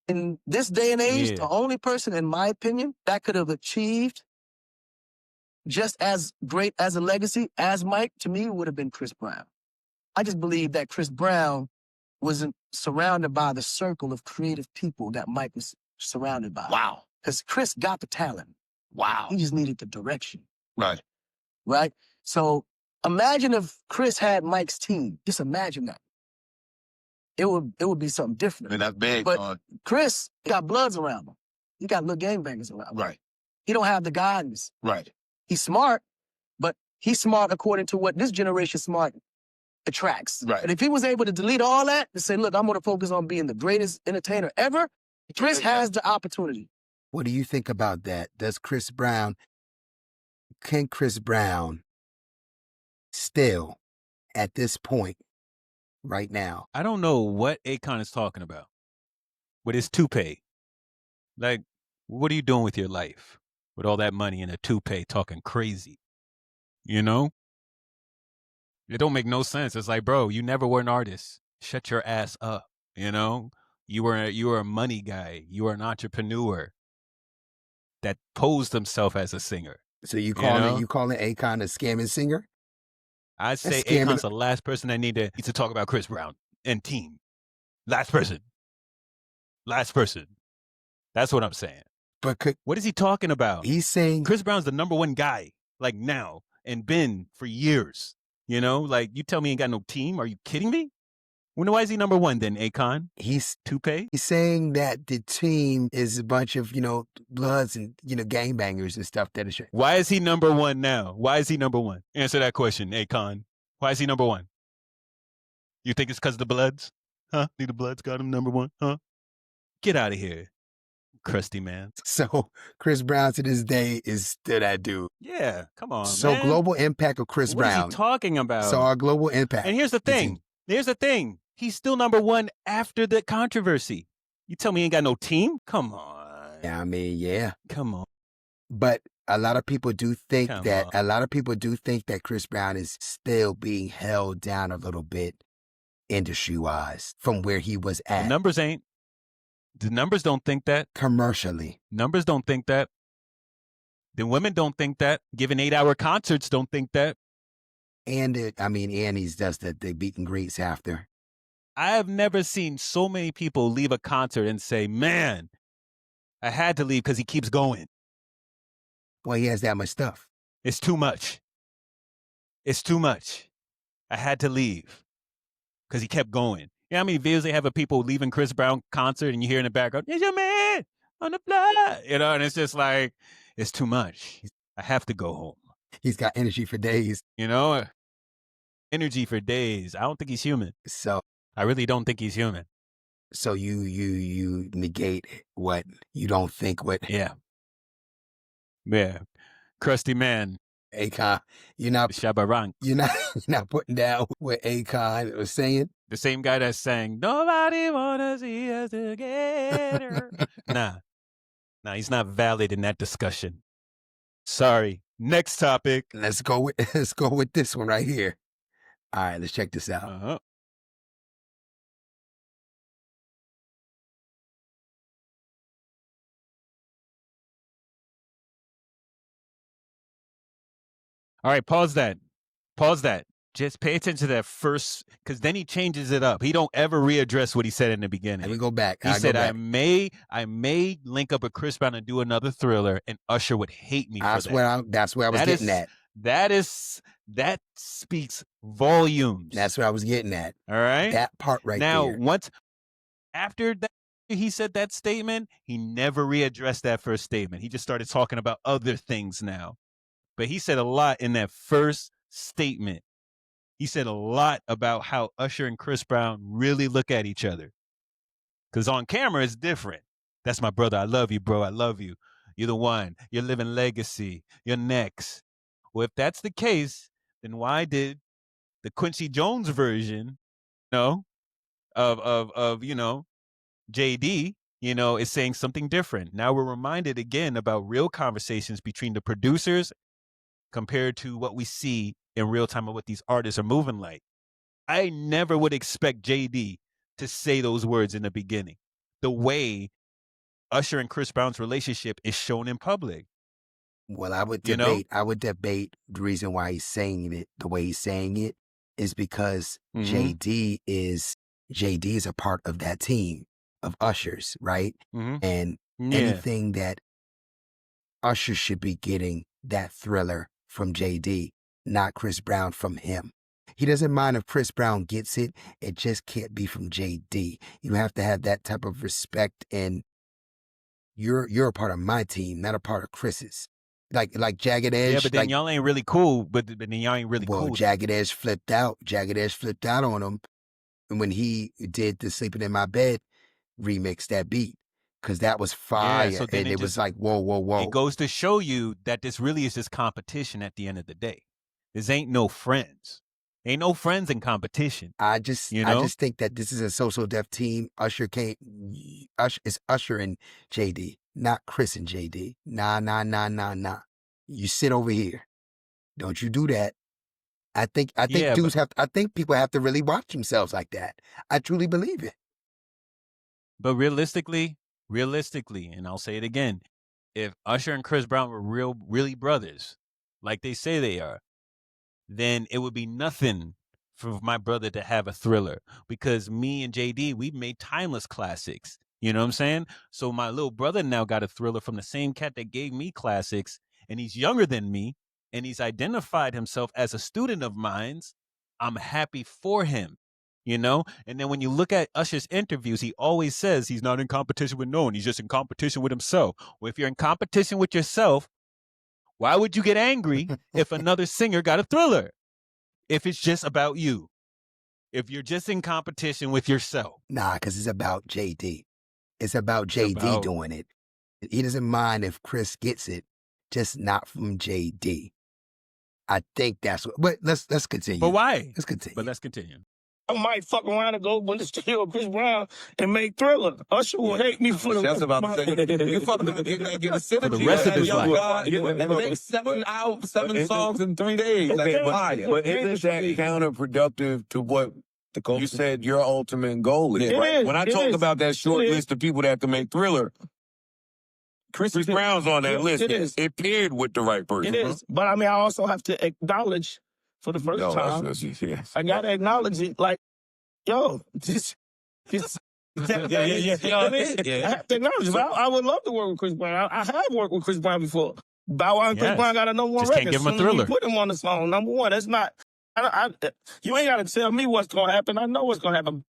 In this day and age, the only person, in my opinion, that could have achieved just as great as a legacy as Mike, to me, would have been Chris Brown. I just believe that Chris Brown wasn't surrounded by the circle of creative people that Mike was surrounded by. Wow. Because Chris got the talent. Wow. He just needed the direction. Right. Right? So imagine if Chris had Mike's team. Just imagine that. It would be something different. And that's big. But Chris got Bloods around him. He got little gangbangers around him. Right. He don't have the guidance. Right. He's smart, but he's smart according to what this generation smart attracts. Right. And if he was able to delete all that and say, look, I'm going to focus on being the greatest entertainer ever, Chris has the opportunity. What do you think about that? Can Chris Brown still, at this point, right now? I don't know what Akon is talking about with his toupee. Like, what are you doing with your life with all that money and a toupee talking crazy? You know? It don't make no sense. It's like, bro, you never were an artist. Shut your ass up. You know? You were a money guy. You were an entrepreneur that posed himself as a singer. So you calling Akon a scamming singer? I'd say Akon's the last person that need to talk about Chris Brown and team. Last person. That's what I'm saying. But what is he talking about? He's saying Chris Brown's the number one guy, like now, and been for years. You know, like you tell me he ain't got no team. Are you kidding me? Why is he number one then, Akon? He's toupee. He's saying that the team is a bunch of, Bloods and, gangbangers and stuff. Why is he number one now? Why is he number one? Answer that question, Akon. Why is he number one? You think it's because of the Bloods? Huh? Think the Bloods got him number one? Huh? Get out of here, crusty man. So Chris Brown to this day is still that dude. Yeah, come on, So man. global impact of Chris Brown. What is he talking about? So our global impact. And here's the thing. He's still number one after the controversy. You tell me he ain't got no team? Come on. Yeah, I mean, yeah. Come on. But a lot of people do think that Chris Brown is still being held down a little bit industry-wise from where he was at. The numbers don't think that. Commercially. Numbers don't think that. The women don't think that. Giving 8-hour concerts don't think that. And Annie's does the beat and greets after. I have never seen so many people leave a concert and say, man, I had to leave because he keeps going. Well, he has that much stuff. It's too much. I had to leave because he kept going. You know how many videos they have of people leaving Chris Brown concert and you hear in the background, it's your man on the block. And it's just like, it's too much. I have to go home. He's got energy for days. Energy for days. I don't think he's human. So I really don't think he's human. So you negate what you don't think what. Yeah. Crusty man. Akon, you're not Shabarang. You're not putting down what Akon was saying. The same guy that sang "Nobody Wanna See Us Together." Nah, he's not valid in that discussion. Sorry. Next topic. Let's go with this one right here. All right, let's check this out. Uh-huh. All right, pause that. Just pay attention to that first, because then he changes it up. He don't ever readdress what he said in the beginning. Let me go back. He said, I may link up with Chris Brown and do another Thriller, and Usher would hate me for that. That's where I was getting at. That speaks volumes. That's what I was getting at. All right? That part right there. Now, after that, he said that statement, he never readdressed that first statement. He just started talking about other things now. But he said a lot in that first statement. He said a lot about how Usher and Chris Brown really look at each other. Because on camera, it's different. That's my brother. I love you, bro. I love you. You're the one. You're living legacy. You're next. Well, if that's the case, then why did the Quincy Jones version, of JD, is saying something different? Now we're reminded again about real conversations between the producers compared to what we see in real time of what these artists are moving like. I never would expect JD to say those words in the beginning. the way Usher and Chris Brown's relationship is shown in public. Well, I would You know? debate the reason why he's saying it the way he's saying it is because Mhm. JD is a part of that team of Ushers, right? Mhm. And Yeah. anything that Usher should be getting that Thriller from JD, not Chris Brown from him. He doesn't mind if Chris Brown gets it. It just can't be from JD. You have to have that type of respect, and you're a part of my team, not a part of Chris's. Like Jagged Edge. Yeah, but then y'all ain't really cool. But then y'all ain't really cool. Well, Jagged Edge flipped out. Jagged Edge flipped out on him when he did the Sleeping in My Bed remix, that beat. Because that was fire. Yeah, so then and it was like, whoa, whoa, whoa. It goes to show you that this really is just competition at the end of the day. This ain't no friends. Ain't no friends in competition. I just think that this is a social deaf team. It's Usher and JD, not Chris and JD. Nah. You sit over here. Don't you do that. I think people have to really watch themselves like that. I truly believe it. But realistically, and I'll say it again, if Usher and Chris Brown were really brothers, like they say they are, then it would be nothing for my brother to have a Thriller, because me and JD, we've made timeless classics. You know what I'm saying? So my little brother now got a Thriller from the same cat that gave me classics, and he's younger than me, and he's identified himself as a student of mine. I'm happy for him. You know? And then when you look at Usher's interviews, he always says he's not in competition with no one. He's just in competition with himself. Well, if you're in competition with yourself, why would you get angry if another singer got a Thriller? If it's just about you. If you're just in competition with yourself. Nah, because it's about JD. It's about JD doing it. He doesn't mind if Chris gets it, just not from JD. I think that's what. But let's continue. But why? Let's continue. But let's continue. I might fuck around and go in the studio with Chris Brown and make Thriller. Usher will hate me for the That's about to say. You fucking get a synergy. For the rest of his life. 7 songs in 3 days. But isn't that counterproductive to what you said your ultimate goal is? Right? When I talk about that short list of people that can make Thriller, Chris Brown's on that list. It paired with the right person. It is. But I mean, I also have to acknowledge for the first time. I gotta acknowledge it. Like, yo, just I have to acknowledge it. I would love to work with Chris Brown. I have worked with Chris Brown before. Bow Wow and Chris Brown got a number one just record. Can't give him a Thriller. Put him on the song, number one. That's not. You ain't got to tell me what's gonna happen. I know what's gonna happen.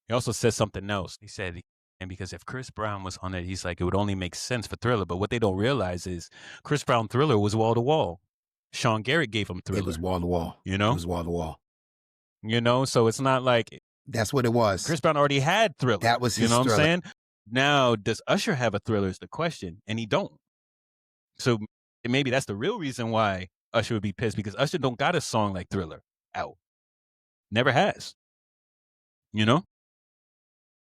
He also said something else. He said, and because if Chris Brown was on it, he's like, it would only make sense for Thriller. But what they don't realize is Chris Brown Thriller was wall to wall. Shawn Garrett gave him Thriller. It was wall to wall. You know? It was wall to wall. You know, so it's not like. That's what it was. Chris Brown already had Thriller. That was his Thriller. What I'm saying? Now, does Usher have a Thriller is the question, and he don't. So maybe that's the real reason why Usher would be pissed, because Usher don't got a song like Thriller out. Never has. You know?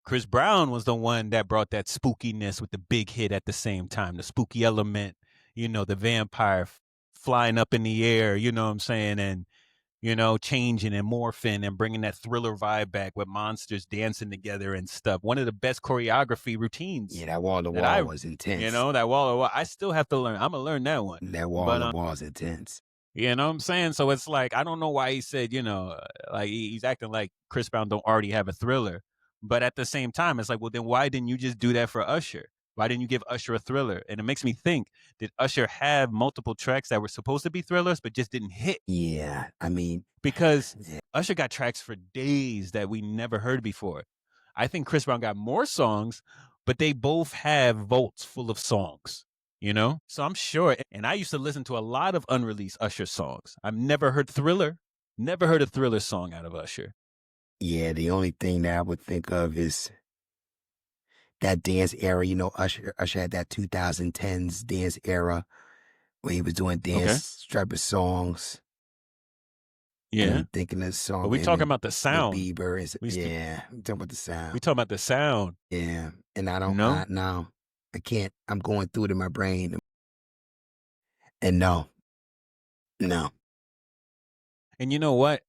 Chris Brown was the one that brought that spookiness with the big hit at the same time. The spooky element, you know, the vampire flying up in the air, you know what I'm saying? And, you know, changing and morphing and bringing that Thriller vibe back with monsters dancing together and stuff. One of the best choreography routines. Yeah, that wall to wall was intense. You know, that wall to wall. I still have to learn. I'm going to learn that one. That wall to wall is intense. You know what I'm saying? So it's like, I don't know why he said, you know, like he's acting like Chris Brown don't already have a Thriller. But at the same time, it's like, well, then why didn't you just do that for Usher? Why didn't you give Usher a Thriller? And it makes me think, did Usher have multiple tracks that were supposed to be Thrillers but just didn't hit? Yeah, I mean. Because Usher got tracks for days that we never heard before. I think Chris Brown got more songs, but they both have vaults full of songs, you know? So I'm sure, and I used to listen to a lot of unreleased Usher songs. I've never heard Thriller, never heard a Thriller song out of Usher. Yeah, the only thing that I would think of is that dance era. You know, Usher had that 2010s dance era where he was doing dance stripper songs. Yeah. And I'm thinking of the song. But we talking about the sound. Bieber is, we talking about the sound. We talking about the sound. Yeah, and I don't know. No, I can't. I'm going through it in my brain. And no. And you know what?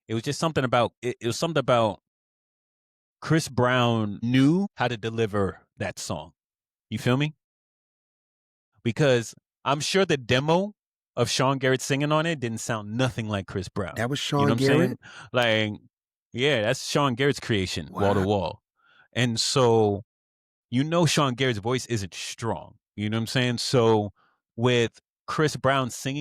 It was just something about it was something about Chris Brown knew how to deliver that song. You feel me? Because I'm sure the demo of Sean Garrett singing on it didn't sound nothing like Chris Brown. That was You Sean know what I'm Garrett? saying? Like, yeah, that's Sean Garrett's creation, wall to Wow. wall. And so, you know, Sean Garrett's voice isn't strong. You know what I'm saying? So with Chris Brown singing